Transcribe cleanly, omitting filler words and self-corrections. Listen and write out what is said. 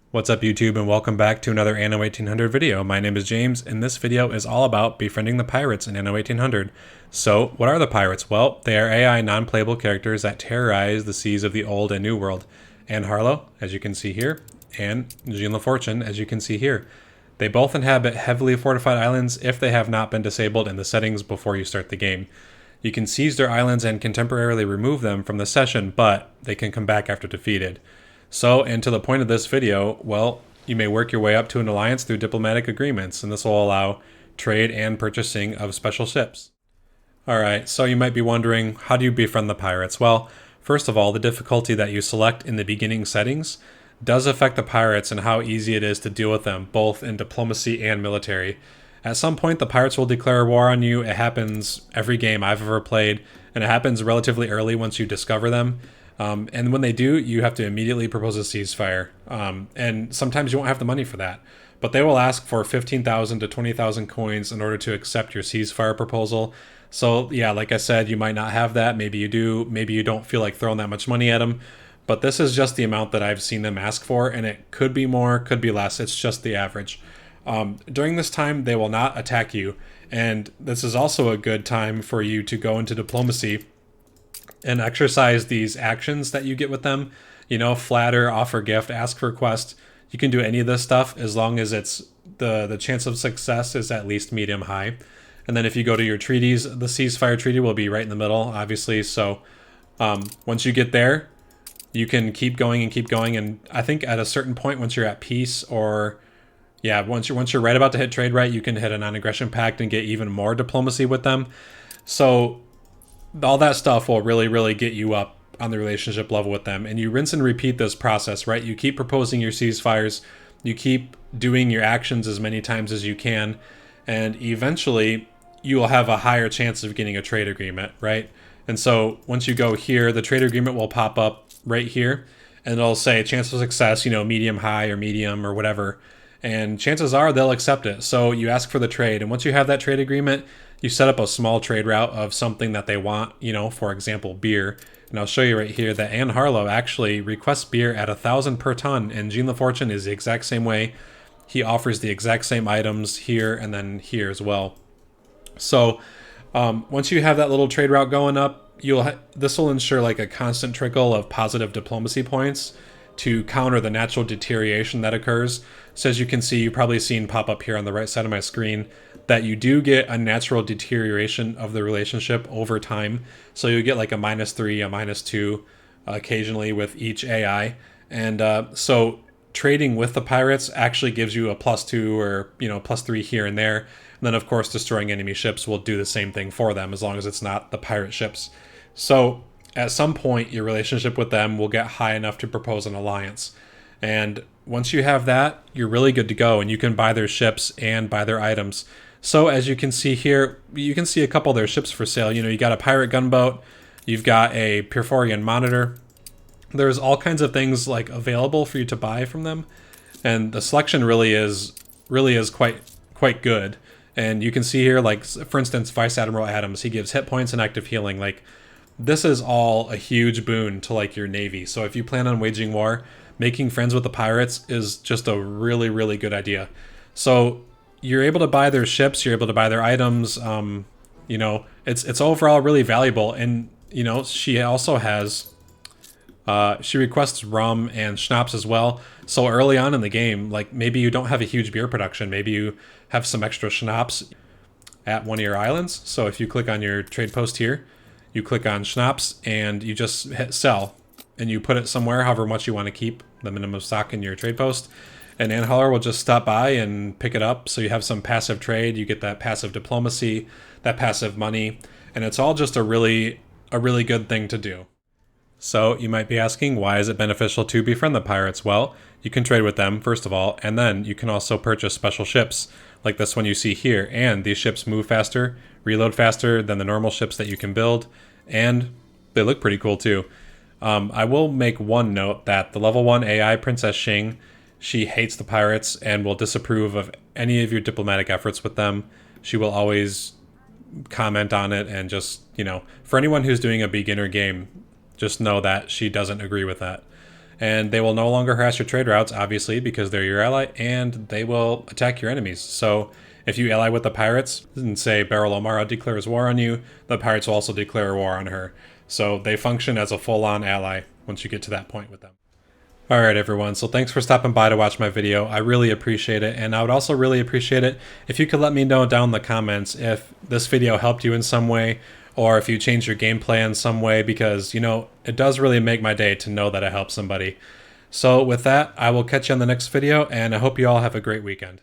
What's up YouTube, and welcome back to another Anno 1800 video. My name is James and this video is all about befriending the pirates in Anno 1800. So what are the pirates? Well, they are AI non-playable characters that terrorize the seas of the old and new world. Anne Harlow, as you can see here, and Jean LaFortune, as you can see here. They both inhabit heavily fortified islands if they have not been disabled in the settings before you start the game. You can seize their islands and can temporarily remove them from the session, but they can come back after defeated. So, and to the point of this video, well, you may work your way up to an alliance through diplomatic agreements, and this will allow trade and purchasing of special ships. Alright, so you might be wondering, how do you befriend the pirates? Well, first of all, the difficulty that you select in the beginning settings does affect the pirates and how easy it is to deal with them, both in diplomacy and military. At some point, the pirates will declare war on you. It happens every game I've ever played, and it happens relatively early once you discover them. And when they do, you have to immediately propose a ceasefire. And sometimes you won't have the money for that. But they will ask for 15,000 to 20,000 coins in order to accept your ceasefire proposal. So yeah, like I said, you might not have that. Maybe you do. Maybe you don't feel like throwing that much money at them. But this is just the amount that I've seen them ask for. And it could be more, could be less. It's just the average. During this time, they will not attack you. And this is also a good time for you to go into diplomacy and exercise these actions that you get with them. You know, flatter, offer gift, ask for request. You can do any of this stuff as long as it's the chance of success is at least medium high. And then if you go to your treaties, the ceasefire treaty will be right in the middle, obviously. So once you get there, you can keep going and keep going. And I think at a certain point, once you're at peace, or yeah, once you're right about to hit trade right, you can hit a non-aggression pact and get even more diplomacy with them. So all that stuff will really get you up on the relationship level with them. And you rinse and repeat this process, right? You keep proposing your ceasefires, you keep doing your actions as many times as you can, and eventually you will have a higher chance of getting a trade agreement, right? And so once you go here, the trade agreement will pop up right here, and it'll say chance of success, you know, medium, high, or medium, or whatever. And chances are they'll accept it. So you ask for the trade, and once you have that trade agreement, you set up a small trade route of something that they want, you know, for example, beer. And I'll show you right here that Anne Harlow actually requests beer at 1,000 per ton, and Jean LaFortune is the exact same way. He offers the exact same items here and then here as well. So once you have that little trade route going up, this will ensure like a constant trickle of positive diplomacy points to counter the natural deterioration that occurs. So as you can see, you've probably seen pop up here on the right side of my screen that you do get a natural deterioration of the relationship over time. So you get like a -3, a -2 occasionally with each AI. And so trading with the pirates actually gives you a +2 or, you know, +3 here and there. And then of course destroying enemy ships will do the same thing for them as long as it's not the pirate ships. So at some point, your relationship with them will get high enough to propose an alliance. And once you have that, you're really good to go, and you can buy their ships and buy their items. So as you can see here, you can see a couple of their ships for sale. You know, you got a pirate gunboat, you've got a Perforian monitor. There's all kinds of things like available for you to buy from them, and the selection really is quite good. And you can see here, like for instance, Vice Admiral Adams, he gives hit points and active healing. Like, this is all a huge boon to like your navy. So if you plan on waging war, making friends with the pirates is just a really good idea. So you're able to buy their ships, you're able to buy their items. You know, it's overall really valuable. And you know, she also has she requests rum and schnapps as well. So early on in the game, like maybe you don't have a huge beer production, maybe you have some extra schnapps at one of your islands. So if you click on your trade post here, you click on schnapps and you just hit sell, and you put it somewhere, however much you want to keep the minimum stock in your trade post. And Anne Harlow will just stop by and pick it up. So you have some passive trade, you get that passive diplomacy, that passive money, and it's all just a really good thing to do. So you might be asking, why is it beneficial to befriend the pirates? Well, you can trade with them, first of all, and then you can also purchase special ships, like this one you see here. And these ships move faster, reload faster than the normal ships that you can build, and they look pretty cool too. I will make one note that the level 1 AI Princess Xing, she hates the pirates and will disapprove of any of your diplomatic efforts with them. She will always comment on it, and just, you know, for anyone who's doing a beginner game, just know that she doesn't agree with that. and they will no longer harass your trade routes, obviously, because they're your ally, and they will attack your enemies. So if you ally with the pirates and say Beryl O'Mara declares war on you, the pirates will also declare war on her. So they function as a full-on ally once you get to that point with them. Alright everyone, so thanks for stopping by to watch my video. I really appreciate it, and I would also really appreciate it if you could let me know down in the comments if this video helped you in some way, or if you changed your gameplay in some way, because, you know, it does really make my day to know that I helped somebody. So with that, I will catch you on the next video, and I hope you all have a great weekend.